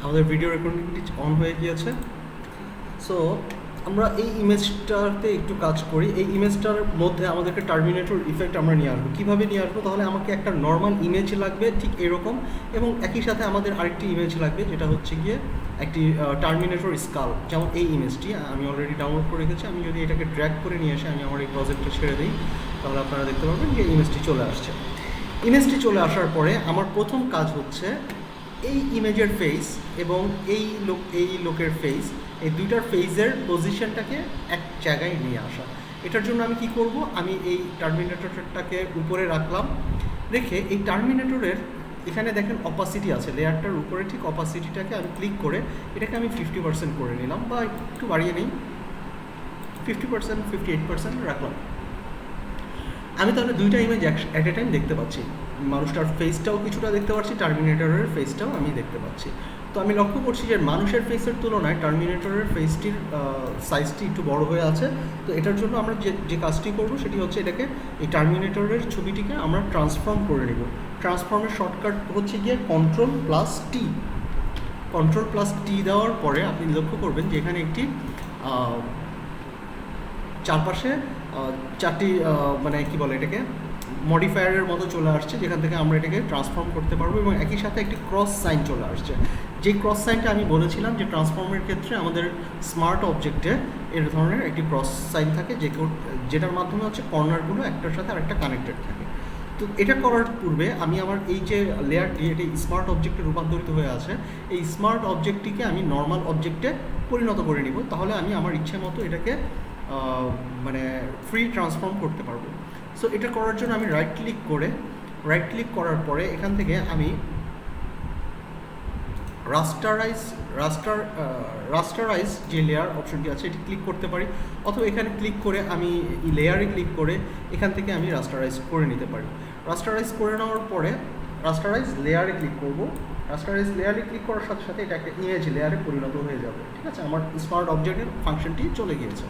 আমাদের video রেকর্ডিংটি on হয়ে গিয়েছে। সো আমরা এই ইমেজটাতে একটু কাজ করি। এই ইমেজটার মধ্যে আমাদেরকে টার্মিনেটর ইফেক্ট আমরা নিয়ে আসবো। কীভাবে নিয়ে আসবো? তাহলে আমাকে একটা নর্মাল ইমেজ লাগবে ঠিক এরকম, এবং একই সাথে আমাদের আরেকটি ইমেজ লাগবে যেটা হচ্ছে গিয়ে একটি টার্মিনেটর স্কাল। যেমন এই ইমেজটি আমি অলরেডি ডাউনলোড করে রেখেছি। আমি যদি এটাকে ড্র্যাগ করে নিয়ে এসে আমি আমার এই প্রজেক্টটা ছেড়ে দিই, তাহলে আপনারা দেখতে পাবেন যে ইমেজটি চলে আসছে। ইমেজটি চলে আসার পরে আমার প্রথম কাজ হচ্ছে এই ইমেজের ফেস এবং এই লোকের ফেস, এই দুইটার ফেসের পজিশনটাকে এক জায়গায় নিয়ে আসা। এটার জন্য আমি কি করব? আমি এই টার্মিনেটরটাকে উপরে রাখলাম, রেখে এই টার্মিনেটরের এখানে দেখেন অপাসিটি আছে, লেয়ারটার উপরে ঠিক অপাসিটিটাকে আমি ক্লিক করে এটাকে আমি 50% করে নিলাম, বা একটু বাড়িয়ে নিই, 50%, 58% রাখলাম। আমি তাহলে দুইটা ইমেজ অ্যাট এ টাইম দেখতে পাচ্ছি। মানুষটার ফেসটাও কিছুটা দেখতে পাচ্ছি, টার্মিনেটরের ফেসটাও আমি দেখতে পাচ্ছি। তো আমি লক্ষ্য করছি যে মানুষের ফেসের তুলনায় টার্মিনেটরের ফেসটির সাইজটি একটু বড় হয়ে আছে। তো এটার জন্য আমরা যে কাজটি করব সেটি হচ্ছে এটাকে, এই টার্মিনেটরের ছবিটিকে আমরা ট্রান্সফর্ম করে নেব। ট্রান্সফর্মের শর্টকাট হচ্ছে গিয়ে Ctrl+T। Ctrl+T দেওয়ার পরে আপনি লক্ষ্য করবেন যে এখানে একটি চারপাশে চারটি মানে কি বলে এটাকে, মডিফায়ারের মতো চলে আসছে, যেখান থেকে আমরা এটাকে ট্রান্সফর্ম করতে পারবো, এবং একই সাথে একটি ক্রস সাইন চলে আসছে। যে ক্রস সাইনটা আমি বলেছিলাম যে ট্রান্সফর্মের ক্ষেত্রে আমাদের স্মার্ট অবজেক্টে এর ধরনের একটি ক্রস সাইন থাকে, যেটার মাধ্যমে হচ্ছে কর্নারগুলো একটার সাথে আরেকটা কানেক্টেড থাকে। তো এটা করার পূর্বে আমি আমার এই যে লেয়ারটি, এটি স্মার্ট অবজেক্টে রূপান্তরিত হয়ে আছে, এই স্মার্ট অবজেক্টটিকে আমি নর্মাল অবজেক্টে পরিণত করে নিব। তাহলে আমি আমার ইচ্ছে মতো এটাকে মানে ফ্রি ট্রান্সফর্ম করতে পারবো। সো এটা করার জন্য আমি রাইট ক্লিক করার পরে এখান থেকে আমি রাস্টারাইজ যে লেয়ার অপশনটি আছে এটি ক্লিক করতে পারি, অথবা এখানে ক্লিক করে আমি লেয়ারে ক্লিক করে এখান থেকে আমি রাস্টারাইজ করে নিতে পারি। রাস্টারাইজ করে নেওয়ার পরে রাস্টারাইজ লেয়ারে ক্লিক করব। রাস্টারাইজ লেয়ারে ক্লিক করার সাথে সাথে এটা একটা ইমেজ লেয়ারে পরিণত হয়ে যাবে। ঠিক আছে, আমার স্মার্ট অবজেক্টের ফাংশনটি চলে গিয়েছে।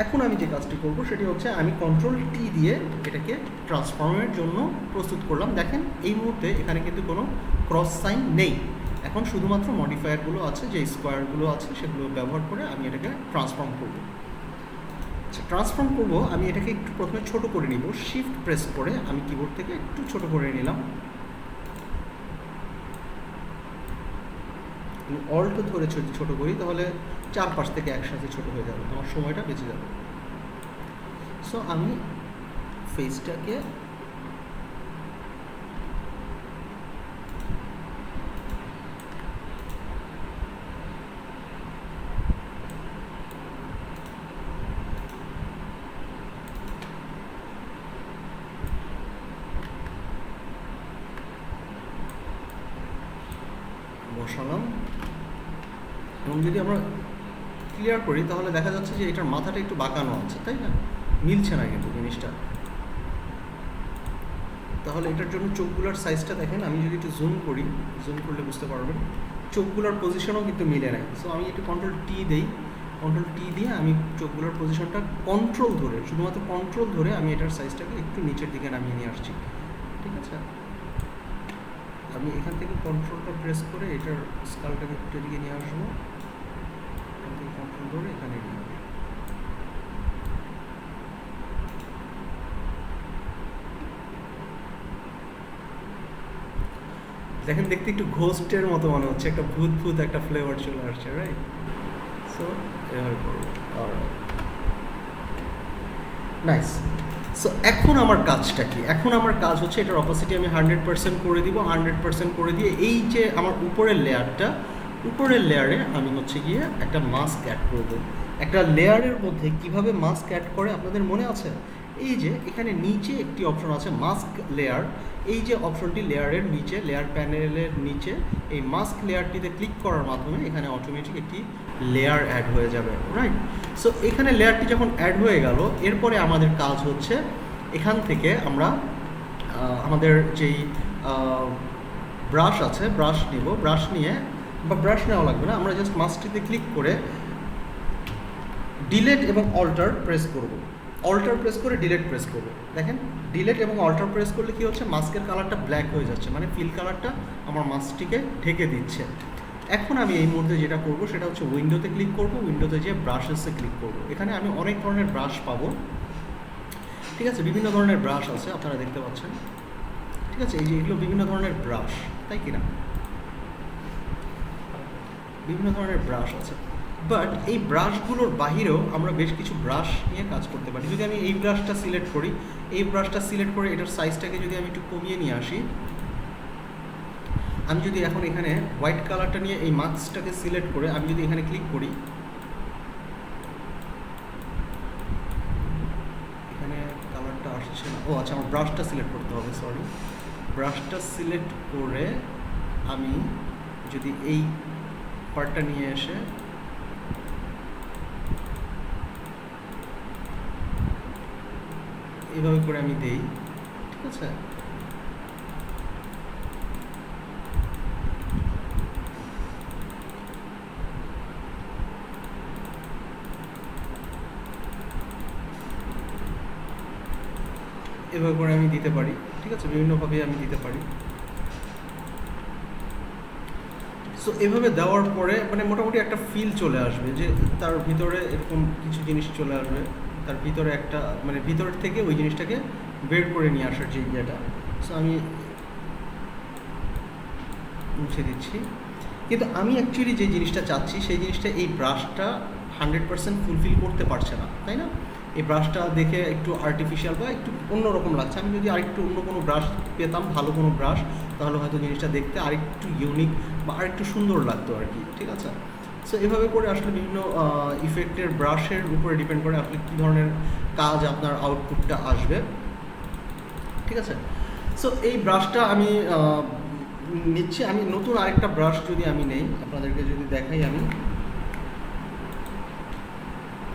এখন আমি যে কাজটি করব সেটি হচ্ছে আমি Ctrl+T দিয়ে এটাকে ট্রান্সফর্মের জন্য প্রস্তুত করলাম। দেখেন এই মুহূর্তে এখানে কিন্তু কোনো ক্রস সাইন নেই। এখন শুধুমাত্র মডিফায়ারগুলো আছে, যে স্কোয়ারগুলো আছে সেগুলো ব্যবহার করে আমি এটাকে ট্রান্সফর্ম করব। আচ্ছা, ট্রান্সফর্ম করব আমি এটাকে একটু প্রথমে ছোট করে নিব। শিফট প্রেস করে আমি কিবোর্ড থেকে একটু ছোট করে নিলাম। অল্ট ধরে ছোট করি, তাহলে চারপাশ থেকে একসাথে ছোট হয়ে যাবে, আমার সময়টা বেঁচে যাবে। সো আমি ফেসটাকে বসালাম, এবং যদি আমরা ক্লিয়ার করি তাহলে দেখা যাচ্ছে যে এটার মাথাটা একটু বাঁকানো আছে, তাই না? মিলছে না কিন্তু জিনিসটা। তাহলে এটার জন্য চোখগুলোর সাইজটা দেখেন, আমি যদি একটু জুম করলে বুঝতে পারবেন চোখগুলোর পজিশনও কিন্তু মিলে নেয়। সো আমি একটু Ctrl+T দিই, Ctrl+T দিয়ে আমি চোখগুলোর পজিশনটা শুধুমাত্র কন্ট্রোল ধরে আমি এটার সাইজটাকে একটু নিচের দিকে নামিয়ে নিয়ে আসছি। ঠিক আছে, আমি এখান থেকে কন্ট্রোলটা প্রেস করে এটার স্কালটাকে একটু দিকে নিয়ে আসবো, এখান থেকে কন্ট্রোল ধরে এখানে নিয়ে আসবো। দেখেন দেখতে একটু ঘোস্টের মতো মনে হচ্ছে, একটা ভূত একটা ফ্লেভার চলে আসছে, রাইট? সো এভাবে করবো। নাইস। সো এখন আমার কাজটা কি? এখন আমার কাজ হচ্ছে এটার অপোসিটি আমি 100% করে দিব। 100% করে দিয়ে এই যে আমার উপরের লেয়ারে আমি হচ্ছে গিয়ে একটা মাস্ক অ্যাড করব। একটা লেয়ারের মধ্যে কিভাবে মাস্ক অ্যাড করে আপনাদের মনে আছে? এই যে এখানে নিচে একটি অপশন আছে মাস্ক লেয়ার, এই যে অপশনটি লেয়ারের নিচে, লেয়ার প্যানেলের নিচে এই মাস্ক লেয়ারটিতে ক্লিক করার মাধ্যমে এখানে অটোমেটিক একটি লেয়ার অ্যাড হয়ে যাবে, রাইট? সো এখানে লেয়ারটি যখন অ্যাড হয়ে গেল, এরপরে আমাদের কাজ হচ্ছে এখান থেকে আমরা আমাদের যেই ব্রাশ আছে ব্রাশ নিব। ব্রাশ নিয়ে, বা ব্রাশ নেওয়া লাগবে না, আমরা জাস্ট মাস্কটিতে ক্লিক করে ডিলেট এবং অল্টার প্রেস করব। অল্টার প্রেস করে ডিলেট প্রেস করব। দেখেন ডিলেট এবং অল্টার প্রেস করলে কি হচ্ছে, মাস্কের কালারটা ব্ল্যাক হয়ে যাচ্ছে, মানে ফিল কালারটা আমার মাস্কটিকে ঢেকে দিচ্ছে। এখন আমি এই মুহূর্তে যেটা করব সেটা হচ্ছে উইন্ডোতে ক্লিক করব, উইন্ডোতে যেয়ে ব্রাশেসে ক্লিক করব। এখানে আমি অনেক ধরনের ব্রাশ পাবো, ঠিক আছে, বিভিন্ন ধরনের ব্রাশ আছে আপনারা দেখতে পাচ্ছেন, ঠিক আছে, এই যে এগুলো বিভিন্ন ধরনের ব্রাশ, তাই কি না, বিভিন্ন ধরনের ব্রাশ আছে। বাট এই ব্রাশগুলোর বাহিরেও আমরা বেশ কিছু ব্রাশ নিয়ে কাজ করতে পারি। যদি আমি এই ব্রাশটা সিলেক্ট করি, এই ব্রাশটা সিলেক্ট করে এটার সাইজটাকে যদি আমি একটু কমিয়ে নিয়ে আসি, আমি যদি এখন এখানে হোয়াইট কালারটা নিয়ে এই মাস্কটাকে সিলেক্ট করে আমি যদি এখানে ক্লিক করি, এখানে কালারটা আসছে না, ও আচ্ছা আমার ব্রাশটা সিলেক্ট করতে হবে, সরি, ব্রাশটা সিলেক্ট করে আমি যদি এই পার্টটা নিয়ে এসে এইভাবে করে আমি দেই, ঠিক আছে, এভাবে করে আমি দিতে পারি, ঠিক আছে, বিভিন্নভাবে আমি দিতে পারি। সো এভাবে দেওয়ার পরে মানে মোটামুটি একটা ফিল চলে আসবে যে তার ভিতরে এরকম কিছু জিনিস চলে আসবে, তার ভিতরে একটা মানে ভিতর থেকে ওই জিনিসটাকে বের করে নিয়ে আসার যে ইয়েটা। সো আমি মুছে দিচ্ছি, কিন্তু আমি অ্যাকচুয়ালি যে জিনিসটা চাচ্ছি সেই জিনিসটা এই ব্রাশটা 100% ফুলফিল করতে পারছে না, তাই না? এই ব্রাশটা দেখে একটু আর্টিফিশিয়াল বা একটু অন্যরকম লাগছে। আমি যদি আরেকটু অন্য কোনো ব্রাশ পেতাম, ভালো কোনো ব্রাশ, তাহলে হয়তো জিনিসটা দেখতে আরেকটু ইউনিক বা আরেকটু সুন্দর লাগতো আর কি, ঠিক আছে। সো এভাবে করে আসলে বিভিন্ন ইফেক্টের ব্রাশের উপরে ডিপেন্ড করে আপনি কী ধরনের কাজ আপনার আউটপুটটা আসবে, ঠিক আছে। সো এই ব্রাশটা আমি নিচ্ছি। আমি নতুন আরেকটা ব্রাশ যদি আমি নেই, আপনাদেরকে যদি দেখাই, আমি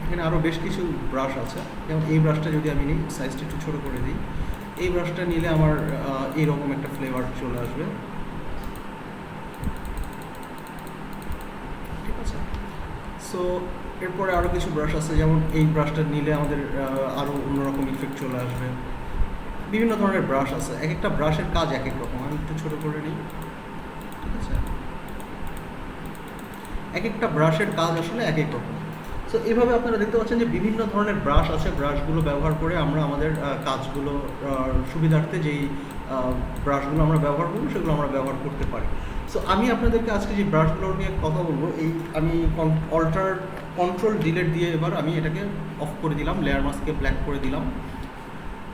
এখানে আরও বেশ কিছু ব্রাশ আছে, যেমন এই ব্রাশটা যদি আমি নিই, সাইজটা একটু ছোটো করে দিই, এই ব্রাশটা নিলে আমার এইরকম একটা ফ্লেভার চলে আসবে, ঠিক আছে। সো এরপরে আরও কিছু ব্রাশ আছে, যেমন এই ব্রাশটা নিলে আমাদের আরও অন্যরকম ইফেক্ট চলে আসবে। বিভিন্ন ধরনের ব্রাশ আছে, এক একটা ব্রাশের কাজ এক এক রকম। আমি একটু ছোটো করে নিই, ঠিক আছে, এক একটা ব্রাশের কাজ আসলে এক এক রকম। সো এইভাবে আপনারা দেখতে পাচ্ছেন যে বিভিন্ন ধরনের ব্রাশ আছে, ব্রাশগুলো ব্যবহার করে আমরা আমাদের কাজগুলো সুবিধার্থে যেই ব্রাশগুলো আমরা ব্যবহার করবো সেগুলো আমরা ব্যবহার করতে পারি। সো আমি আপনাদেরকে আজকে যে ব্রাশগুলো নিয়ে কথা বলবো, এই আমি কন্ট্রোল ডিলেট দিয়ে এবার আমি এটাকে অফ করে দিলাম, লেয়ার মাস্ককে ব্ল্যাক করে দিলাম।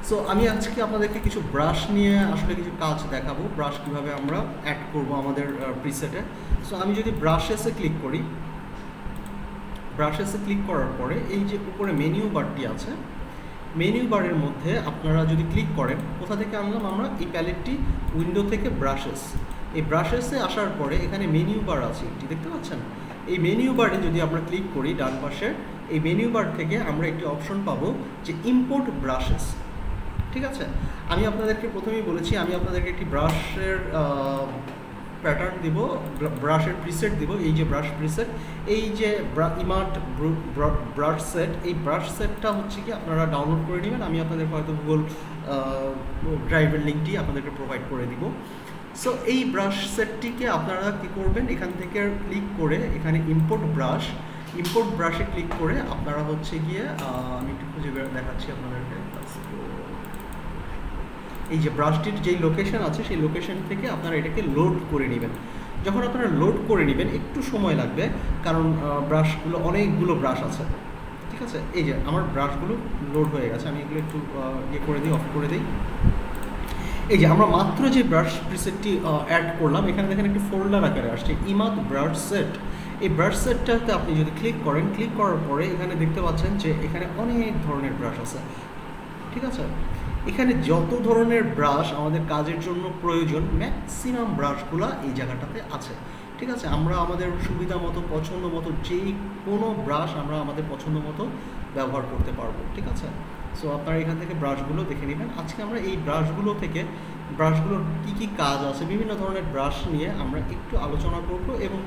সো আমি আজকে আপনাদেরকে কিছু ব্রাশ নিয়ে আসলে কিছু কাজ দেখাবো, ব্রাশ কীভাবে আমরা অ্যাড করবো আমাদের প্রিসেটে। সো আমি যদি ব্রাশেসে ক্লিক করি, ব্রাশেসে ক্লিক করার পরে এই যে উপরে মেনু বারটি আছে, মেনু বারের মধ্যে আপনারা যদি ক্লিক করেন, কোথা থেকে আনলাম আমরা, এই প্যালেটটি উইন্ডো থেকে ব্রাশেস, এই ব্রাশেসে আসার পরে এখানে মেনু বার আছে একটি, দেখতে পাচ্ছেন। এই মেনু বারে যদি আমরা ক্লিক করি ডান পাশে, এই মেনু বার থেকে আমরা একটি অপশন পাবো যে ইম্পোর্ট ব্রাশেস, ঠিক আছে। আমি আপনাদেরকে প্রথমেই বলেছি আমি আপনাদেরকে একটি ব্রাশের প্যাটার্ন দিব, ব্রাশের প্রিসেট দিব। এই যে ব্রাশ প্রিসেট, এই যে ইমার্ট ব্রাশ সেট, এই ব্রাশ সেটটা হচ্ছে কি আপনারা ডাউনলোড করে নেবেন। আমি আপনাদের হয়তো গুগল ড্রাইভের লিঙ্কটি আপনাদেরকে প্রোভাইড করে দিব। সো এই ব্রাশ সেটটিকে আপনারা কী করবেন, এখান থেকে ক্লিক করে এখানে ইম্পোর্ট ব্রাশে ক্লিক করে আপনারা হচ্ছে গিয়ে আমি একটু খুঁজে দেখাচ্ছি আপনাদেরকে। এই যে ব্রাশটির যেই লোকেশন আছে সেই লোকেশন থেকে আপনারা এটাকে লোড করে নেবেন। যখন আপনারা লোড করে নেবেন একটু সময় লাগবে, কারণ ব্রাশগুলো অনেকগুলো ব্রাশ আছে, ঠিক আছে। এই যে আমার ব্রাশগুলো লোড হয়ে গেছে, আমি এগুলো একটু ইয়ে করে দিই, অফ করে দিই। এই যে আমরা মাত্র যে ব্রাশ প্রিসেটটি অ্যাড করলাম, এখানে দেখেন একটি ফোল্ডার আকারে আসছে ইমাদ ব্রাশ সেট। এই ব্রাশ সেটটাতে আপনি যদি ক্লিক করেন, ক্লিক করার পরে এখানে দেখতে পাচ্ছেন যে এখানে অনেক ধরনের ব্রাশ আছে, ঠিক আছে। এখানে যত ধরনের ব্রাশ আমাদের কাজের জন্য প্রয়োজন, ম্যাক্সিমাম ব্রাশগুলো এই জায়গাটাতে আছে, ঠিক আছে। আমরা আমাদের সুবিধা মতো, পছন্দ মতো যেই কোনো ব্রাশ আমরা আমাদের পছন্দ মতো ব্যবহার করতে পারবো, ঠিক আছে। সো আপনারা এখান থেকে ব্রাশগুলো দেখে নেবেন। আজকে আমরা এই ব্রাশগুলো থেকে ব্রাশগুলোর কী কী কাজ আছে, বিভিন্ন ধরনের ব্রাশ নিয়ে আমরা একটু আলোচনা করব এবং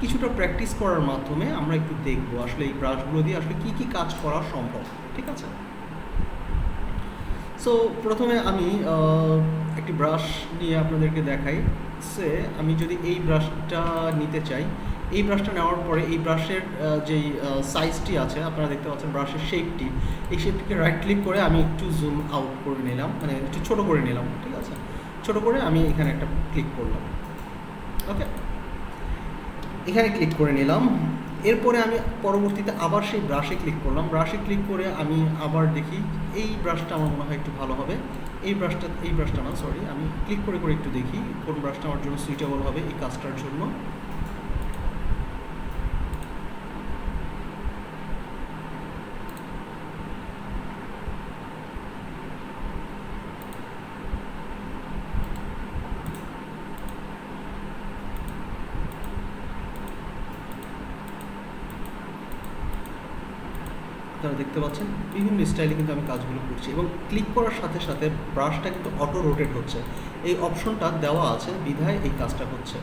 কিছুটা প্র্যাকটিস করার মাধ্যমে আমরা একটু দেখবো আসলে এই ব্রাশগুলো দিয়ে আসলে কী কী কাজ করা সম্ভব, ঠিক আছে। সো প্রথমে আমি একটি ব্রাশ নিয়ে আপনাদেরকে দেখাই। আমি যদি এই ব্রাশটা নিতে চাই, এই ব্রাশটা নেওয়ার পরে এই ব্রাশের যেই সাইজটি আছে আপনারা দেখতে পাচ্ছেন, ব্রাশের শেপটি, এই শেপটিকে রাইট ক্লিক করে আমি একটু জুম আউট করে নিলাম, মানে একটু ছোটো করে নিলাম, ঠিক আছে? ছোটো করে আমি এখানে একটা ক্লিক করলাম, ওকে, এখানে ক্লিক করে নিলাম। এরপরে আমি পরবর্তীতে আবার সেই ব্রাশে ক্লিক করলাম, ব্রাশে ক্লিক করে আমি আবার দেখি এই ব্রাশটা আমার মনে হয় একটু ভালো হবে। এই ব্রাশটা না, সরি, আমি ক্লিক করে করে একটু দেখি কোন ব্রাশটা আমার জন্য সুইটেবল হবে এই কাজটার জন্য। আপনারা দেখতে পাচ্ছেন বিভিন্ন স্টাইলে কিন্তু আমি কাজগুলো করছি, এবং ক্লিক করার সাথে সাথে ব্রাশটা কিন্তু অটো রোটেট হচ্ছে। এই অপশনটা দেওয়া আছে বিধায় এই কাজটা হচ্ছে,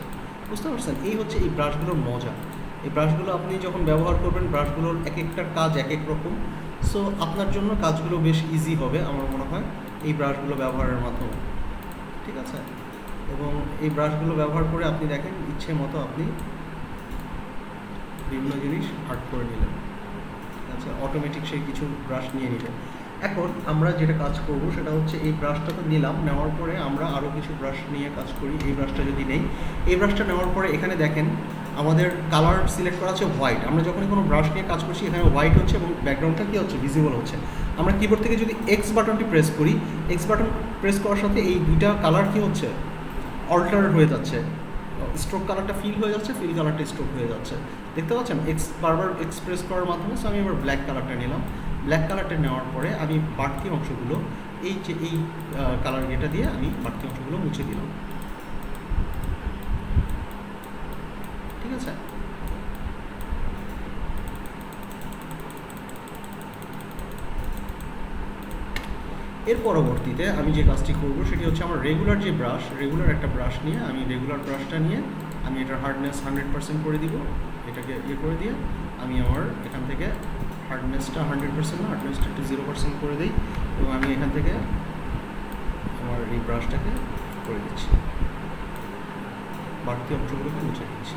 বুঝতে পারছেন? এই হচ্ছে এই ব্রাশগুলোর মজা। এই ব্রাশগুলো আপনি যখন ব্যবহার করবেন, ব্রাশগুলোর এক একটার কাজ এক এক রকম। সো আপনার জন্য কাজগুলো বেশ ইজি হবে আমার মনে হয় এই ব্রাশগুলো ব্যবহারের মাধ্যমে, ঠিক আছে? এবং এই ব্রাশগুলো ব্যবহার করে আপনি দেখেন ইচ্ছে মতো আপনি বিভিন্ন জিনিস আর্ট করে নিলেন, আচ্ছা, অটোমেটিক সেই কিছু ব্রাশ নিয়ে নিল। এখন আমরা যেটা কাজ করব সেটা হচ্ছে এই ব্রাশটা তো নিলাম, নেওয়ার পরে আমরা আরও কিছু ব্রাশ নিয়ে কাজ করি। এই ব্রাশটা যদি নেই, এই ব্রাশটা নেওয়ার পরে এখানে দেখেন আমাদের কালার সিলেক্ট করা আছে হোয়াইট। আমরা যখনই কোনো ব্রাশ নিয়ে কাজ করছি এখানে হোয়াইট হচ্ছে এবং ব্যাকগ্রাউন্ডটা কী হচ্ছে, ভিজিবল হচ্ছে। আমরা কিবোর্ড থেকে যদি এক্স বাটনটি প্রেস করি, এক্স বাটন প্রেস করার সাথে এই দুইটা কালার কী হচ্ছে, অল্টার হয়ে যাচ্ছে। স্ট্রোক কালারটা ফিল হয়ে যাচ্ছে, ফিল কালারটা স্ট্রোক হয়ে যাচ্ছে, দেখতে পাচ্ছেন? বারবার এক্সপ্রেস করার মাধ্যমে। সো আমি এবার ব্ল্যাক কালারটা নিলাম। ব্ল্যাক কালারটা নেওয়ার পরে আমি বাড়তি অংশগুলো এই যে এই কালার এটা দিয়ে আমি বাড়তি অংশগুলো মুছে দিলাম, ঠিক আছে? এর পরবর্তীতে আমি যে কাজটি করব সেটি হচ্ছে আমার রেগুলার যে ব্রাশ, রেগুলার একটা ব্রাশ নিয়ে আমি রেগুলার ব্রাশটা নিয়ে আমি এটার হার্ডনেস 100% করে দিব। এটাকে ইয়ে করে দিয়ে আমি আমার এখান থেকে হার্ডনেসটা 100% না, হার্ডনেসটা একটু 0% করে দিই, এবং আমি এখান থেকে আমার এই ব্রাশটাকে করে দিচ্ছি, বাড়তি অংশগুলোকে মুছে দিচ্ছি।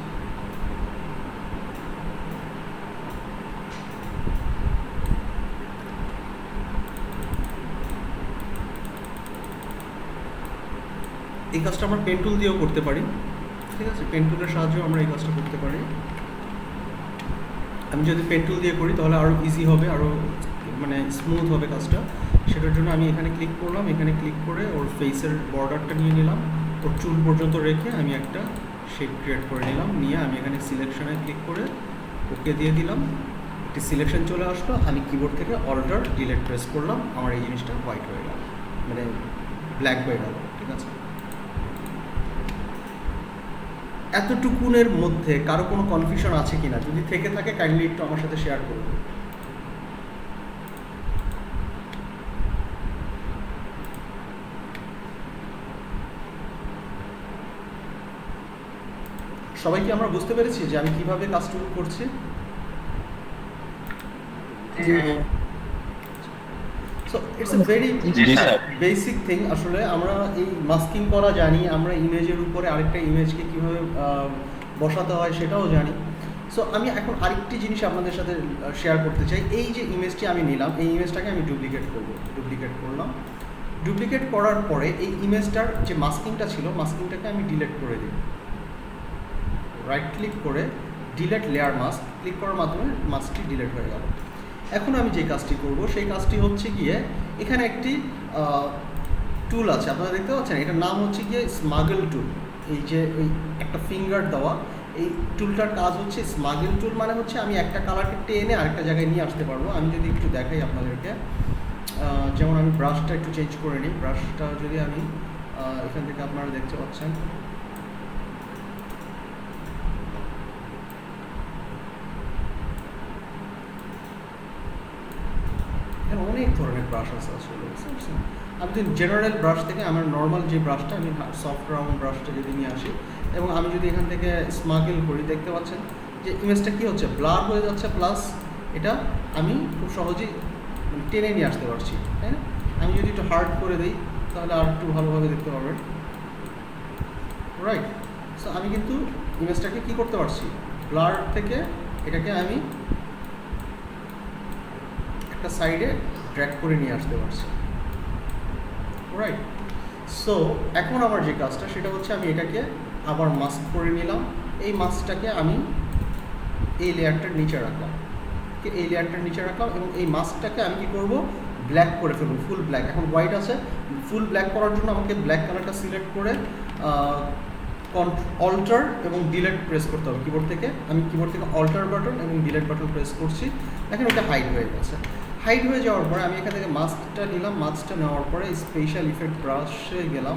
এই কাজটা আমরা পেন টুল দিয়েও করতে পারি, ঠিক আছে? পেন টুলের সাহায্যেও আমরা এই কাজটা করতে পারি। আমি যদি পেন টুল দিয়ে করি তাহলে আরও ইজি হবে, আরও মানে স্মুথ হবে কাজটা। সেটার জন্য আমি এখানে ক্লিক করলাম, এখানে ক্লিক করে ওর ফেসের বর্ডারটা নিয়ে নিলাম, ওর চুল পর্যন্ত রেখে আমি একটা শেপ ক্রিয়েট করে নিলাম। নিয়ে আমি এখানে সিলেকশনে ক্লিক করে ওকে দিয়ে দিলাম, একটি সিলেকশন চলে আসলো। আমি কিবোর্ড থেকে অল্টার ডিলেট প্রেস করলাম, আমার এই জিনিসটা হোয়াইট হয়ে গেল, মানে ব্ল্যাক হয়ে গেল, ঠিক আছে? এতটুকুনের মধ্যে কারো কোনো কনফিউশন আছে কিনা? যদি থেকে থাকে কাইন্ডলি একটু আমার সাথে শেয়ার করুন। সবাই কি আমরা বুঝতে পেরেছি যে আমি কিভাবে কাজটুকু করছি? So it's a very basic thing. আসলে আমরা এই মাস্কিং করা জানি, আমরা ইমেজের উপরে আরেকটা ইমেজকে কীভাবে বসাতে হয় সেটাও জানি। সো আমি এখন আরেকটি জিনিস আপনাদের সাথে শেয়ার করতে চাই। এই যে ইমেজটি আমি নিলাম, এই ইমেজটাকে আমি ডুপ্লিকেট করব। ডুপ্লিকেট করলাম, ডুপ্লিকেট করার পরে এই ইমেজটার যে মাস্কিংটা ছিল, মাস্কিংটাকে আমি ডিলিট করে দিই। রাইট ক্লিক করে ডিলিট লেয়ার মাস্ক ক্লিক করার মাধ্যমে মাস্কটি ডিলিট হয়ে গেল। এখন আমি যে কাজটি করব সেই কাজটি হচ্ছে গিয়ে, এখানে একটি টুল আছে আপনারা দেখতে পাচ্ছেন, এটার নাম হচ্ছে গিয়ে স্মাগল টুল। এই যে ওই একটা ফিঙ্গার দেওয়া, এই টুলটার কাজ হচ্ছে স্মাগল টুল, মানে হচ্ছে আমি একটা কালারকে টেনে আরেকটা জায়গায় নিয়ে আসতে পারবো। আমি যদি একটু দেখাই আপনাদেরকে, যেমন আমি ব্রাশটা একটু চেঞ্জ করে নিই। ব্রাশটা যদি আমি এখান থেকে আপনারা দেখতে পাচ্ছেন, এখানে অনেক ধরনের ব্রাশ আছে আসলে, বুঝতে পারছেন? আমি যদি জেনারেল ব্রাশ থেকে আমার নর্মাল যে ব্রাশটা, আমি সফট রাউন্ড ব্রাশটা যদি নিয়ে আসি এবং আমি যদি এখান থেকে স্মাগল করি, দেখতে পাচ্ছেন যে ইমেজটা কী হচ্ছে, ব্লার হয়ে যাচ্ছে, প্লাস এটা আমি খুব সহজেই টেনে নিয়ে আসতে পারছি, তাই না? আমি যদি একটু হার্ড করে দিই তাহলে আর একটু ভালোভাবে দেখতে পারবেন, রাইট? সো আমি কিন্তু ইমেজটাকে কী করতে পারছি, ব্লার থেকে এটাকে আমি একটা সাইডে ড্র্যাগ করে নিয়ে আসতে পারছি, রাইট? সো এখন আমার যে কাজটা সেটা হচ্ছে আমি এটাকে আবার মাস্ক করে নিলাম। এই মাস্কটাকে আমি এই লেয়ারটার নিচে রাখলাম, এই লেয়ারটার নিচে রাখলাম এবং এই মাস্কটাকে আমি কী করব, ব্ল্যাক করে ফেলবো, ফুল ব্ল্যাক। এখন হোয়াইট আছে, ফুল ব্ল্যাক করার জন্য আমাকে ব্ল্যাক কালারটা সিলেক্ট করে অল্টার এবং ডিলেট প্রেস করতে হবে কিবোর্ড থেকে। আমি কিবোর্ড থেকে অল্টার বাটন এবং ডিলেট বাটন প্রেস করছি, দেখেন ওটা হাইড হয়ে গেছে। হাইড হয়ে যাওয়ার পরে আমি এখান থেকে মাস্কটা নিলাম, মাস্কটা নেওয়ার পরে স্পেশাল ইফেক্ট ব্রাশে গেলাম।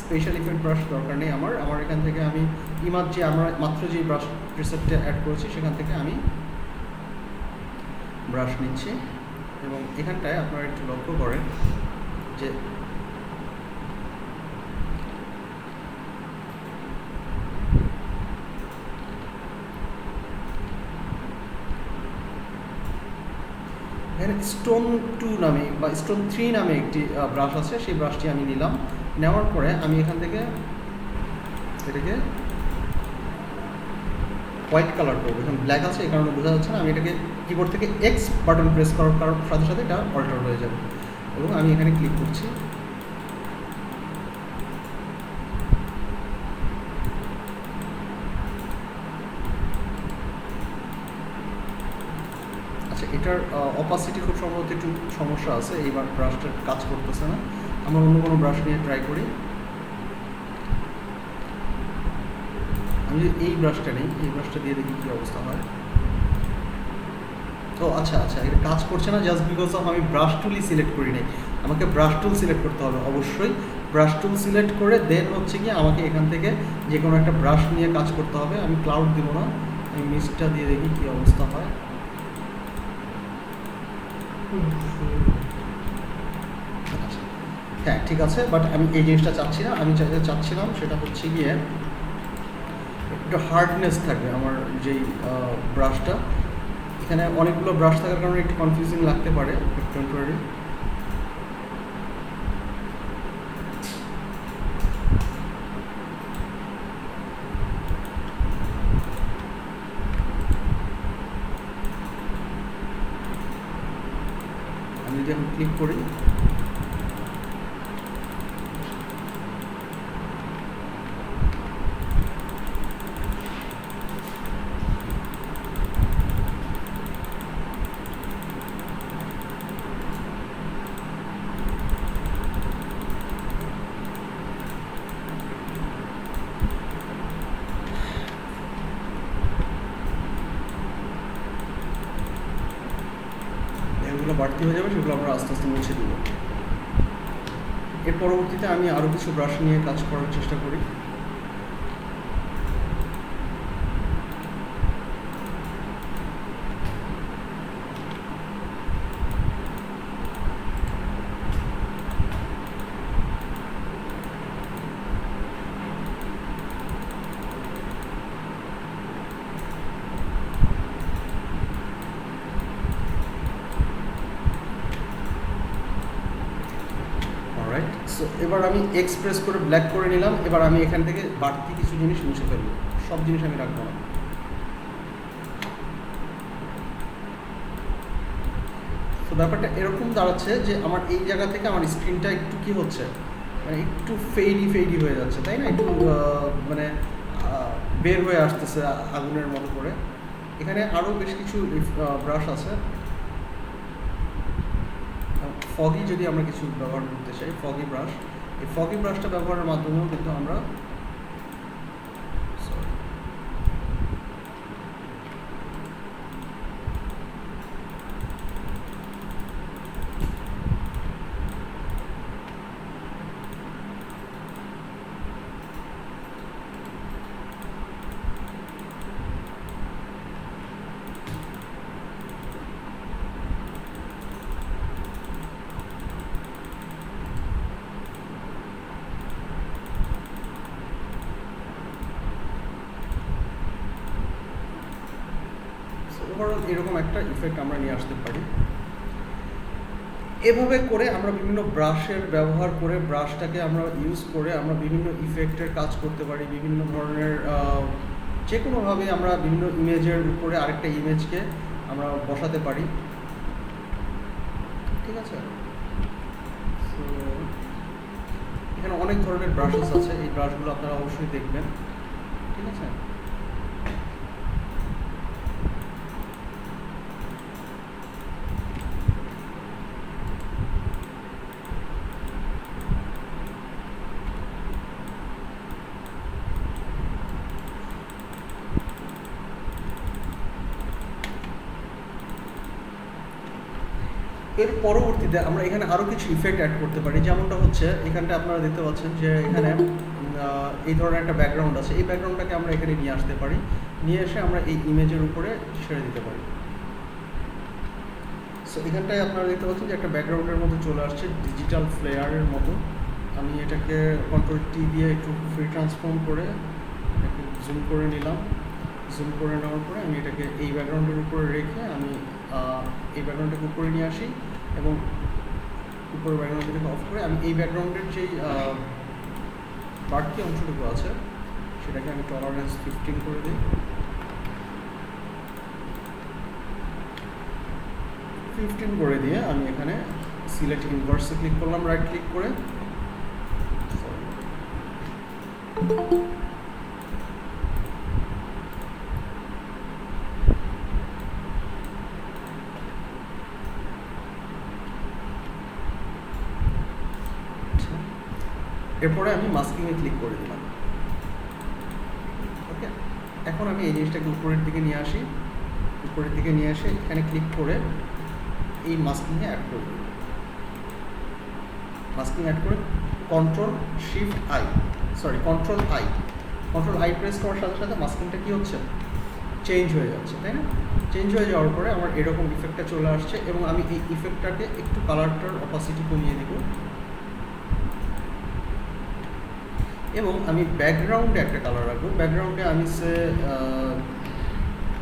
স্পেশাল ইফেক্ট ব্রাশ দরকার নেই আমার এখান থেকে আমি ইমাজ যে আমরা মাত্র যে ব্রাশ প্রিসেটটা অ্যাড করেছি সেখান থেকে আমি ব্রাশ নিচ্ছি এবং এখানটায় আপনারা একটু লক্ষ্য করেন যে এখানে স্টোন 2 নামে বা স্টোন 3 নামে একটি ব্রাশ আছে, সেই ব্রাশটি আমি নিলাম। নেওয়ার পরে আমি এখান থেকে এটাকে হোয়াইট কালার করবো। এখন ব্ল্যাক আছে এই কারণে বোঝা যাচ্ছে না, আমি এটাকে কিবোর্ড থেকে এক্স বাটন প্রেস করার সাথে সাথে এটা অল্টার হয়ে যাবে এবং আমি এখানে ক্লিক করছি। আচ্ছা, এটার অপাসিটি খুব সম্ভবত একটু সমস্যা আছে, এইবার ব্রাশটা কাজ করতেছে না। আমরা অন্য কোনো ব্রাশ নিয়ে ট্রাই করি। আমি যদি এই ব্রাশটা নিই, এই ব্রাশটা দিয়ে দেখি কী অবস্থা হয়। তো আচ্ছা, এটা কাজ করছে না জাস্ট বিকজ অফ আমি ব্রাশ টুলই সিলেক্ট করি নাই। আমাকে ব্রাশ টুল সিলেক্ট করতে হবে অবশ্যই। ব্রাশ টুল সিলেক্ট করে দেন হচ্ছে কি আমাকে এখান থেকে যে কোনো একটা ব্রাশ নিয়ে কাজ করতে হবে। আমি ক্লাউড দিব না, আমি মিস্টটা দিয়ে দেখি কী অবস্থা হয়। হ্যাঁ ঠিক আছে, বাট আমি এই জিনিসটা চাচ্ছি না। আমি চাচ্ছিলাম সেটা হচ্ছে গিয়ে একটু হার্ডনেস থাকবে আমার যেই ব্রাশটা। এখানে অনেকগুলো ব্রাশ থাকার কারণে একটু কনফিউজিং লাগতে পারে টেম্পোরারি। আমি যদি এখন ক্লিক করি, এগুলো বাড়তি হয়ে যাবে, সেগুলো আমরা আস্তে আস্তে মুছে দেবো। এর পরবর্তীতে আমি আরও কিছু ব্রাশ নিয়ে কাজ করার চেষ্টা করি। সো এবার আমি এক্সপ্রেস করে ব্ল্যাক করে নিলাম। এবার আমি এখান থেকে বাড়তি কিছু জিনিস মুছে ফেলবো, সব জিনিস আমি রাখবো না। তো ব্যাপারটা এরকম দাঁড়াচ্ছে যে আমার এই জায়গা থেকে আমার স্ক্রিনটা একটু কি হচ্ছে, মানে একটু ফেডি হয়ে যাচ্ছে, তাই না? একটু মানে বের হয়ে আসতেছে আগুনের মতো করে। এখানে আরও বেশ কিছু ব্রাশ আছে। ফগি যদি আমরা কিছু ব্যবহার করতে চাই, ফগি ব্রাশ, এই ফগি ব্রাশটা ব্যবহারের মাধ্যমেও কিন্তু আমরা ওভারঅল এরকম একটা ইফেক্ট আমরা নিয়ে আসতে পারি। এভাবে করে আমরা বিভিন্ন ব্রাশের ব্যবহার করে ব্রাশটাকে আমরা ইউজ করে আমরা বিভিন্ন ইফেক্টের কাজ করতে পারি, বিভিন্ন ধরনের যে কোনোভাবে আমরা বিভিন্ন ইমেজের উপরে আরেকটা ইমেজকে আমরা বসাতে পারি। ঠিক আছে, সো এখানে অনেক ধরনের ব্রাশেস আছে, এই ব্রাশগুলো আপনারা অবশ্যই দেখবেন। ঠিক আছে, এর পরবর্তীতে আমরা এখানে আরও কিছু ইফেক্ট অ্যাড করতে পারি, যেমনটা হচ্ছে এখানটা আপনারা দেখতে পাচ্ছেন যে এখানে এই ধরনের একটা ব্যাকগ্রাউন্ড আছে, এই ব্যাকগ্রাউন্ডটাকে আমরা এখানে নিয়ে আসতে পারি, নিয়ে এসে আমরা এই ইমেজের উপরে ছেড়ে দিতে পারি। সো এখানটায় আপনারা দেখতে পাচ্ছেন যে একটা ব্যাকগ্রাউন্ডের মধ্যে চলে আসছে ডিজিটাল ফ্লেয়ারের মতো। আমি এটাকে কন্ট্রোল টি দিয়ে একটু ফ্রি ট্রান্সফর্ম করে একটু জুম করে নিলাম। জুম করে নেওয়ার পরে আমি এটাকে এই ব্যাকগ্রাউন্ডের উপরে রেখে আমি এই ব্যাকগ্রাউন্ডটাকে উপরে নিয়ে আসি এবং উপরের ব্যাকগ্রাউন্ডটাকে অফ করে আমি এই ব্যাকগ্রাউন্ডের যেই বাড়তি অংশটুকু আছে সেটাকে আমি টলারেন্স 15 করে দিই। 15 করে দিয়ে আমি এখানে সিলেক্ট ইনভার্সে ক্লিক করলাম, রাইট ক্লিক করে। এরপরে আমি মাস্কিংয়ে ক্লিক করে দিলাম। ওকে, এখন আমি এই জিনিসটাকে উপরের দিকে নিয়ে আসি, উপরের দিকে নিয়ে এসে এখানে ক্লিক করে এই মাস্কিংয়ে অ্যাড করে দিই। মাস্কিং অ্যাড করে কন্ট্রোল আই প্রেস করার সাথে সাথে মাস্কিংটা কী হচ্ছে, চেঞ্জ হয়ে যাচ্ছে, তাই না? চেঞ্জ হয়ে যাওয়ার পরে আমার এরকম ইফেক্টটা চলে আসছে এবং আমি এই ইফেক্টটাকে একটু কালারটার অপাসিটি কমিয়ে দিব এবং আমি ব্যাকগ্রাউন্ডে একটা কালার রাখবো। ব্যাকগ্রাউন্ডে আমি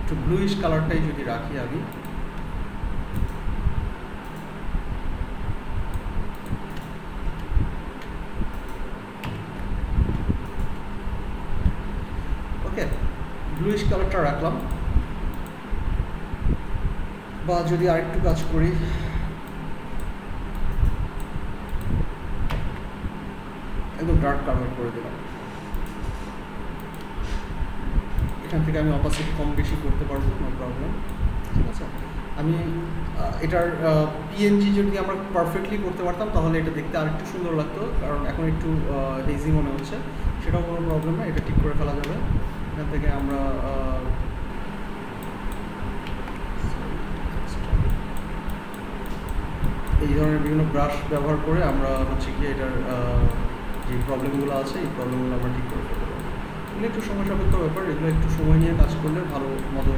একটু ব্লুইশ কালারটাই যদি রাখি আমি, ওকে, ব্লুইশ কালারটা রাখলাম। বা যদি আরেকটু কাজ করি, একদম ডার্ক কালার করে দিলাম। এখান থেকে আমি অপাসিটি কম বেশি করতে পারবো, নো প্রবলেম। ঠিক আছে, আমি এটার পিএনজি যদি আমরা পারফেক্টলি করতে পারতাম তাহলে এটা দেখতে আরেকটু সুন্দর লাগতো, কারণ এখন একটু হেজি মনে হচ্ছে, সেটাও কোনো প্রবলেম না, এটা ঠিক করে ফেলা যাবে। এখান থেকে আমরা এই ধরনের বিভিন্ন ব্রাশ ব্যবহার করে আমরা হচ্ছে কি এটার যে প্রবলেমগুলো আছে এই প্রবলেমগুলো আমরা ঠিক করে ফেলতে পারবো। এগুলো একটু সময় সাপেক্ষ ব্যাপার, এগুলো একটু সময় নিয়ে কাজ করলে ভালো মতো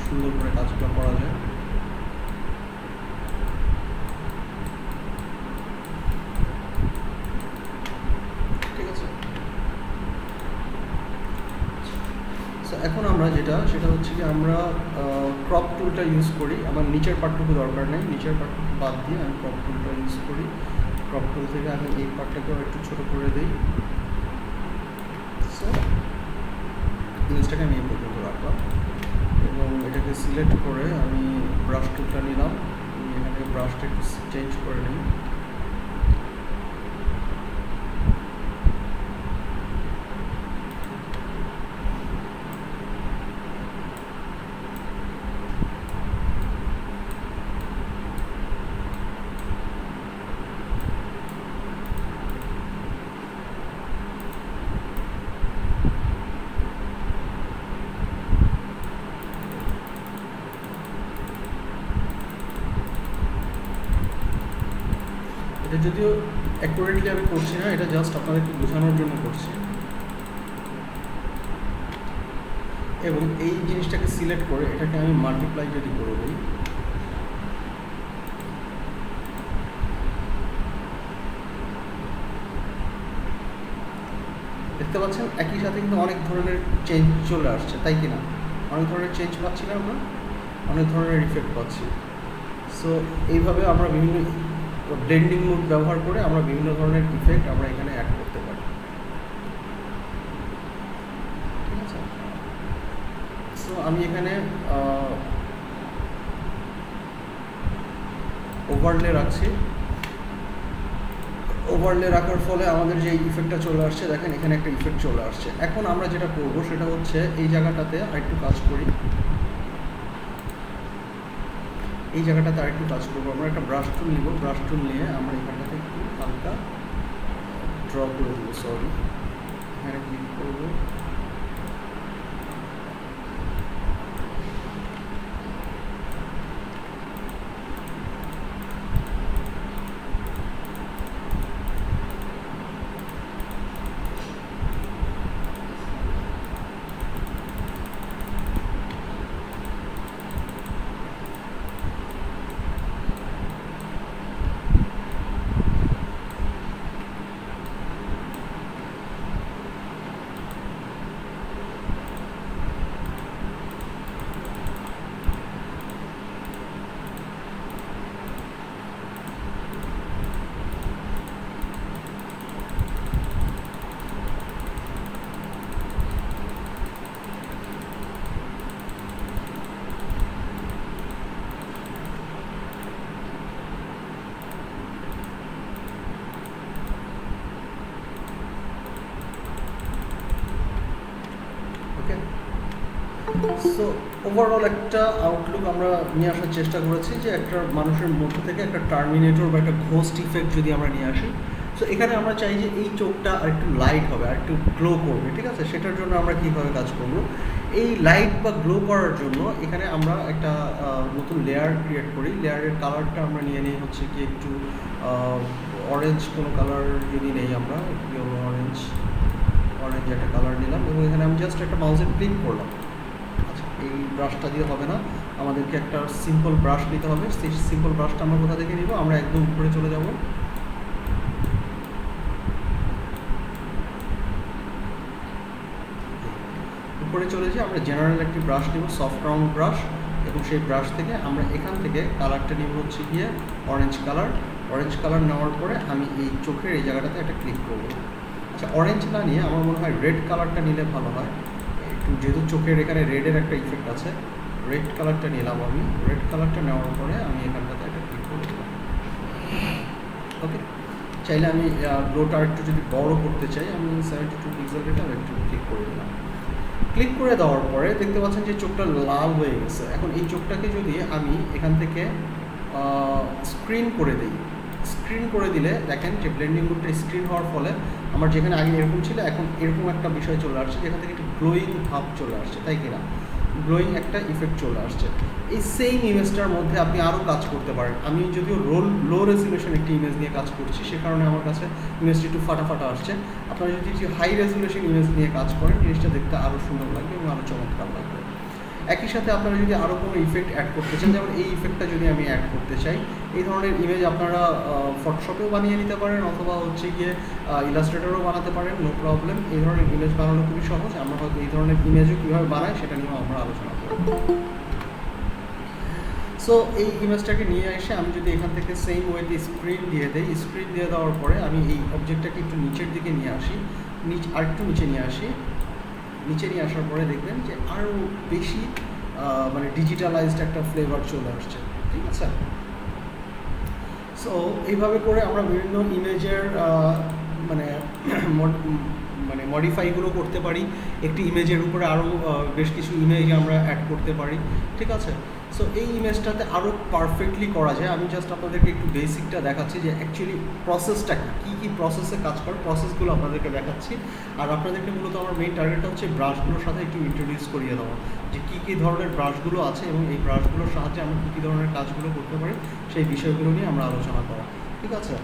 সুন্দর করে কাজগুলো করা যায়। ঠিক আছে, এখন আমরা সেটা হচ্ছে কি আমরা ক্রপ টুলটা ইউজ করি। আমার নিচের পার্টটুকু দরকার নেই, নিচের পার্টটুকু বাদ দিয়ে আমি ক্রপ টুলটা ইউজ করি। ক্রপ টুল থেকে আমি এই পার্টটাকেও একটু ছোটো করে দিই। সো ইমেজটাকে আমি এই পর্যন্ত রাখলাম এবং এটাকে সিলেক্ট করে আমি ব্রাশ টুলটা নিলাম, এখানে ব্রাশটা একটু চেঞ্জ করে নিই। এটা যদিও অ্যাকুরেটলি আমি করছি না, এটা জাস্ট আপনাদেরকে বোঝানোর জন্য করছি। এবং এই জিনিসটাকে সিলেক্ট করে এটাকে আমি মাল্টিপ্লাই যদি করে দিই, দেখতে পাচ্ছেন একই সাথে কিন্তু অনেক ধরনের চেঞ্জ চলে আসছে, তাই কি না? অনেক ধরনের চেঞ্জ পাচ্ছি না আমরা, অনেক ধরনের ইফেক্ট পাচ্ছি। সো এইভাবে আমরা বিভিন্ন ব্লেন্ডিং মোড ব্যবহার করে আমরা বিভিন্ন ধরনের ইফেক্ট আমরা এখানে অ্যাড করতে পারি। ঠিক আছে, সো আমি এখানে ওভারলে রাখছি। ওভারলে রাখার ফলে আমাদের যে ইফেক্টটা চলে আসছে, দেখেন এখানে একটা ইফেক্ট চলে আসছে। এখন আমরা যেটা করব সেটা হচ্ছে এই জায়গাটাতে আরেকটু কাজ করি, এই জায়গাটাতে আরেকটু কাজ করবো। আমরা একটা ব্রাশ টুল নিব, ব্রাশ টুল নিয়ে আমরা এখানটাতে একটু হালকা ড্র করে দেবো, সরি এখানে ক্লিক করবো। সো ওভারঅল একটা আউটলুক আমরা নিয়ে আসার চেষ্টা করেছি, যে একটা মানুষের মধ্য থেকে একটা টার্মিনেটর বা একটা ঘোস্ট ইফেক্ট যদি আমরা নিয়ে আসি। সো এখানে আমরা চাই যে এই চোখটা আর একটু লাইট হবে, আর একটু গ্লো করবে। ঠিক আছে, সেটার জন্য আমরা কীভাবে কাজ করব? এই লাইট বা গ্লো করার জন্য এখানে আমরা একটা নতুন লেয়ার ক্রিয়েট করি। লেয়ারের কালারটা আমরা নিয়ে নিই হচ্ছে কি একটু অরেঞ্জ কোনো কালার যদি নেই, আমরা অরেঞ্জ একটা কালার নিলাম এবং এখানে আমি জাস্ট একটা মাউসে ক্লিক করলাম। আচ্ছা, এই ব্রাশটা দিয়ে হবে না, আমাদেরকে একটা সিম্পল ব্রাশ নিতে হবে। সেই সিম্পল ব্রাশটা আমরা কোথা থেকে নিব? আমরা একদম উপরে চলে যাব, উপরে চলে যাই। আমরা জেনারেল একটি ব্রাশ নিব, সফট রাউন্ড ব্রাশ, এবং সেই ব্রাশ থেকে আমরা এখান থেকে কালারটা নিব হচ্ছে গিয়ে অরেঞ্জ কালার। অরেঞ্জ কালার নেওয়ার পরে আমি এই চোখের এই জায়গাটাতে একটা ক্লিক করব। আচ্ছা, অরেঞ্জ না নিয়ে আমার মনে হয় রেড কালারটা নিলে ভালো হয় একটু, যেহেতু চোখের এখানে রেডের একটা ইফেক্ট আছে। রেড কালারটা নিলাম আমি। রেড কালারটা নেওয়ার পরে আমি এখানটাতে একটা ক্লিক করে দিলাম। ওকে, চাইলে আমি গ্লোটা একটু যদি বড় করতে চাই, আমি 72 পিক্সেল এটা একটু ক্লিক করে দিলাম। ক্লিক করে দেওয়ার পরে দেখতে পাচ্ছেন যে চোখটা লাল হয়ে গেছে। এখন এই চোখটাকে যদি আমি এখান থেকে স্ক্রিন করে দিই, স্ক্রিন করে দিলে দেখেন যে ব্লেন্ডিং মোডটা স্ক্রিন হওয়ার ফলে আমার যেখানে আগে এরকম ছিল এখন এরকম একটা বিষয় চলে আসছে, যেখান থেকে একটু গ্লোয়িং ভাব চলে আসছে, তাই কিনা? গ্লোয়িং একটা ইফেক্ট চলে আসছে। এই সেম ইমেজটার মধ্যে আপনি আরও কাজ করতে পারেন। আমি যদিও লো রেজুলেশন একটি ইমেজ নিয়ে কাজ করছি, সে কারণে আমার কাছে ইমেজটি একটু ফাটা আসছে। আপনারা যদি হাই রেজুলেশন ইমেজ নিয়ে কাজ করেন, জিনিসটা দেখতে আরও সুন্দর লাগবে এবং আরও চমৎকার লাগবে। একই সাথে আপনারা যদি আরও কোনো ইফেক্ট অ্যাড করতে চান, যেমন এই ইফেক্টটা যদি আমি অ্যাড করতে চাই, এই ধরনের ইমেজ আপনারা ফটোশপেও বানিয়ে নিতে পারেন, অথবা হচ্ছে গিয়ে ইলাস্ট্রেটরও বানাতে পারেন, নো প্রবলেম। এই ধরনের ইমেজ বানানো খুবই সহজ। আমরা হয়তো এই ধরনের ইমেজও কীভাবে বানাই সেটা নিয়েও আমরা আলোচনা করব। সো এই ইমেজটাকে নিয়ে এসে আমি যদি এখান থেকে সেম ওয়েতে স্ক্রিন দিয়ে দিই, স্ক্রিন দিয়ে দেওয়ার পরে আমি এই অবজেক্টটাকে একটু নিচের দিকে নিয়ে আসি, আরেকটু নিচে নিয়ে আসি। নিচে নিয়ে আসার পরে দেখবেন যে আরও বেশি মানে ডিজিটালাইজড একটা ফ্লেভার চলে আসছে। ঠিক আছে, সো এইভাবে করে আমরা বিভিন্ন ইমেজের মানে মডিফাইগুলো করতে পারি। একটি ইমেজের উপরে আরও বেশ কিছু ইমেজ আমরা অ্যাড করতে পারি। ঠিক আছে, সো এই ইমেজটাতে আরও পারফেক্টলি করা যায়। আমি জাস্ট আপনাদেরকে একটু বেসিকটা দেখাচ্ছি যে অ্যাকচুয়ালি প্রসেসটা কী প্রসেসে কাজ করে, প্রসেসগুলো আপনাদেরকে দেখাচ্ছি। আর আপনাদেরকে মূলত আমার মেইন টার্গেটটা হচ্ছে ব্রাশগুলোর সাথে একটু ইন্ট্রোডিউস করিয়ে দেওয়া, যে কী ধরনের ব্রাশগুলো আছে এবং এই ব্রাশগুলোর সাহায্যে আমরা কী ধরনের কাজগুলো করতে পারি সেই বিষয়গুলো নিয়ে আমরা আলোচনা করা। ঠিক আছে,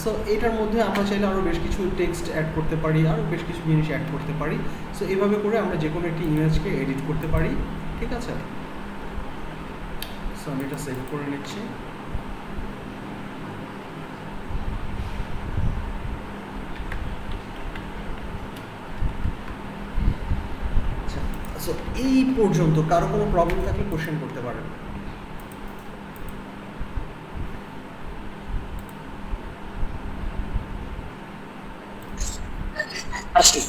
সো এটার মধ্যে আমরা চাইলে আরও বেশ কিছু টেক্সট অ্যাড করতে পারি, আরও বেশ কিছু জিনিস অ্যাড করতে পারি। সো এইভাবে করে আমরা যে কোনো একটি ইমেজকে এডিট করতে পারি। ঠিক আছে, সো আমি এটা সেভ করে নিচ্ছি। আচ্ছা, সো এই পর্যন্ত কারো কোনো প্রবলেম থাকলে কোশ্চেন করতে পারেন। আসি।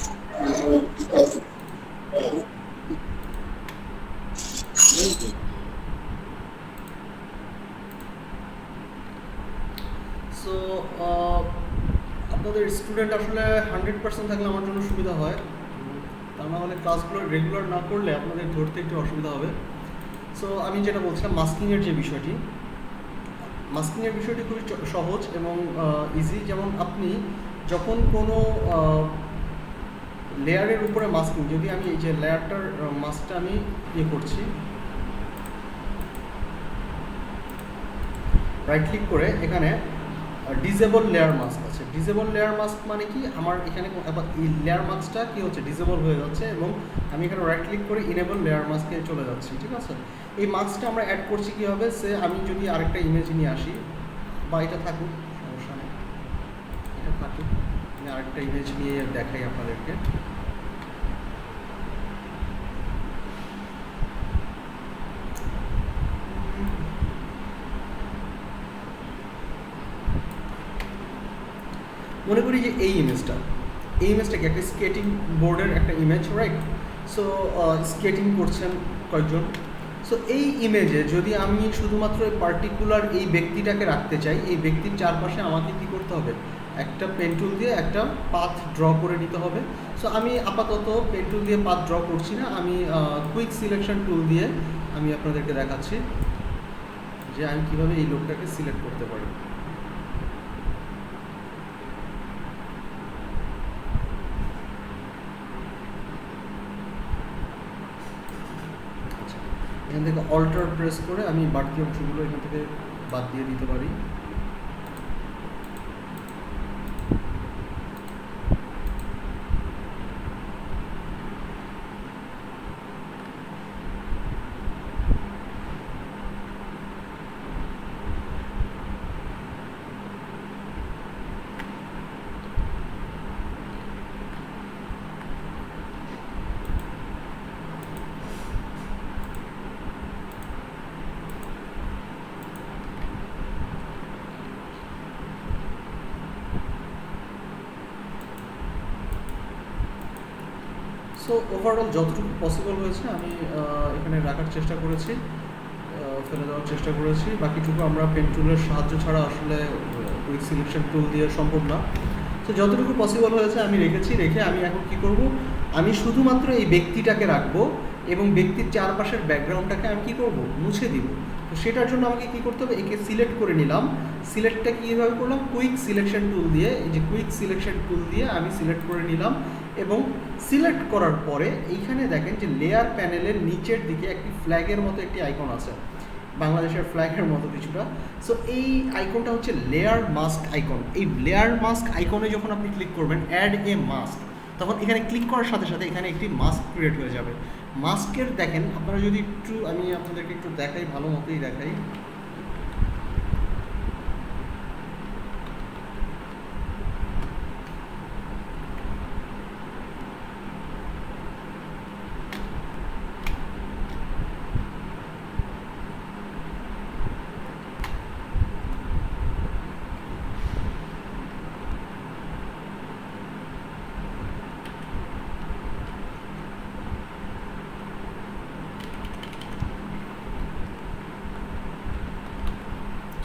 সো আপনাদের স্টুডেন্ট আসলে 100% থাকলে আমার জন্য সুবিধা হয়, তা না হলে ক্লাসগুলো রেগুলার না করলে আপনাদের ধরতে একটু অসুবিধা হবে। সো আমি যেটা বলছিলাম, মাস্কিংয়ের যে বিষয়টি, মাস্কিংয়ের বিষয়টি খুবই সহজ এবং ইজি। যেমন আপনি যখন কোনো লেয়ারের উপরে মাস্কিং, যদি আমি এই যে লেয়ারটার মাস্কটা আমি ইয়ে করছি, রাইট ক্লিক করে এখানে ডিজেবল লেয়ার মাস্ক আছে। ডিজেবল লেয়ার মাস্ক মানে কি, আমার এখানে এই লেয়ার মাস্কটা কি হচ্ছে, ডিজেবল হয়ে যাচ্ছে এবং আমি এখানে রাইট ক্লিক করে ইনেবল লেয়ার মাস্কে চলে যাচ্ছি। ঠিক আছে, এই মাস্কটা আমরা অ্যাড করছি কীভাবে, সে আমি যদি আরেকটা ইমেজ নিয়ে আসি, বা এটা থাকুক, সমস্যা নেই, এটা থাকুক, আমি আরেকটা ইমেজ নিয়ে দেখাই আপনাদেরকে। মনে করি যে এই ইমেজটা কি একটা স্কেটিং বোর্ডের একটা ইমেজ, রাইট? সো স্কেটিং করছেন কয়েকজন। সো এই ইমেজে যদি আমি শুধুমাত্র পার্টিকুলার এই ব্যক্তিটাকে রাখতে চাই, এই ব্যক্তির চারপাশে আমাকে কী করতে হবে, একটা পেন টুল দিয়ে একটা পাথ ড্র করে নিতে হবে। সো আমি আপাতত পেন টুল দিয়ে পাথ ড্র করছি না, আমি কুইক সিলেকশন টুল দিয়ে আমি আপনাদেরকে দেখাচ্ছি যে আমি কীভাবে এই লোকটাকে সিলেক্ট করতে পারি। এখান থেকে অল্টার প্রেস করে আমি বাড়তি অংশগুলো এখান থেকে বাদ দিয়ে দিতে পারি। সো ওভারঅল যতটুকু পসিবল হয়েছে আমি এখানে রাখার চেষ্টা করেছি, ফেলে দেওয়ার চেষ্টা করেছি। বাকিটুকু আমরা পেন টুলের সাহায্য ছাড়া আসলে কুইক সিলেকশন টুল দিয়ে সম্ভব না। তো যতটুকু পসিবল হয়েছে আমি রেখে আমি এখন কি করব, আমি শুধুমাত্র এই ব্যক্তিটাকে রাখবো এবং ব্যক্তির চারপাশের ব্যাকগ্রাউন্ডটাকে আমি কী করব, মুছে দিব। তো সেটার জন্য আমাকে কী করতে হবে, একে সিলেক্ট করে নিলাম। সিলেক্টটা কীভাবে করলাম, কুইক সিলেকশন টুল দিয়ে, এই যে কুইক সিলেকশন টুল দিয়ে আমি সিলেক্ট করে নিলাম। এবং সিলেক্ট করার পরে এইখানে দেখেন যে লেয়ার প্যানেলের নিচের দিকে একটি ফ্ল্যাগের মতো একটি আইকন আছে, বাংলাদেশের ফ্ল্যাগের মতো কিছুটা। সো এই আইকনটা হচ্ছে লেয়ার মাস্ক আইকন। এই লেয়ার মাস্ক আইকনে যখন আপনি ক্লিক করবেন, অ্যাড এ মাস্ক, তখন এখানে ক্লিক করার সাথে সাথে এখানে একটি মাস্ক ক্রিয়েট হয়ে যাবে। মাস্কের দেখেন, আপনারা যদি একটু, আমি আপনাদেরকে একটু দেখাই, ভালো মতোই দেখাই।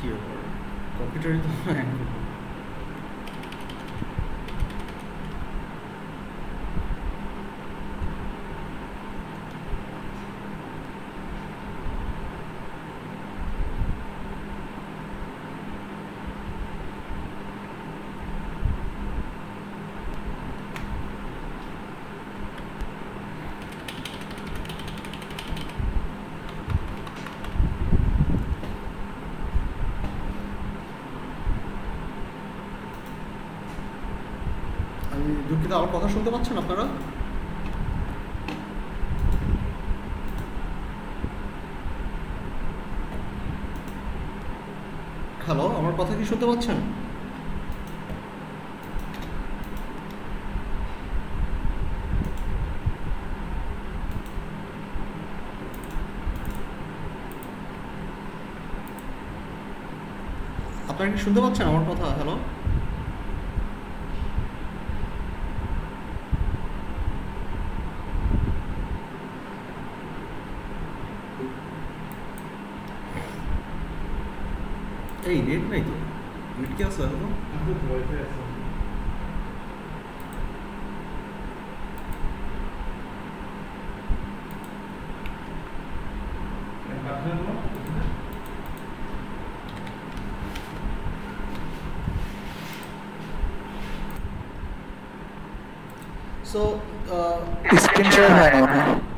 কী ব্যাপার, কম্পিউটারই তো হ্যাং করবো। আমি দুঃখিত, আমার কথা শুনতে পাচ্ছেন আপনারা? হ্যালো, আমার কথা কি শুনতে পাচ্ছেন? আপনারা কি শুনতে পাচ্ছেন আমার কথা? হ্যালো। এই নেট নাই তো, নেট কি আছে দেখো? সো স্ক্রিন শেয়ার হয় না মনে হয়।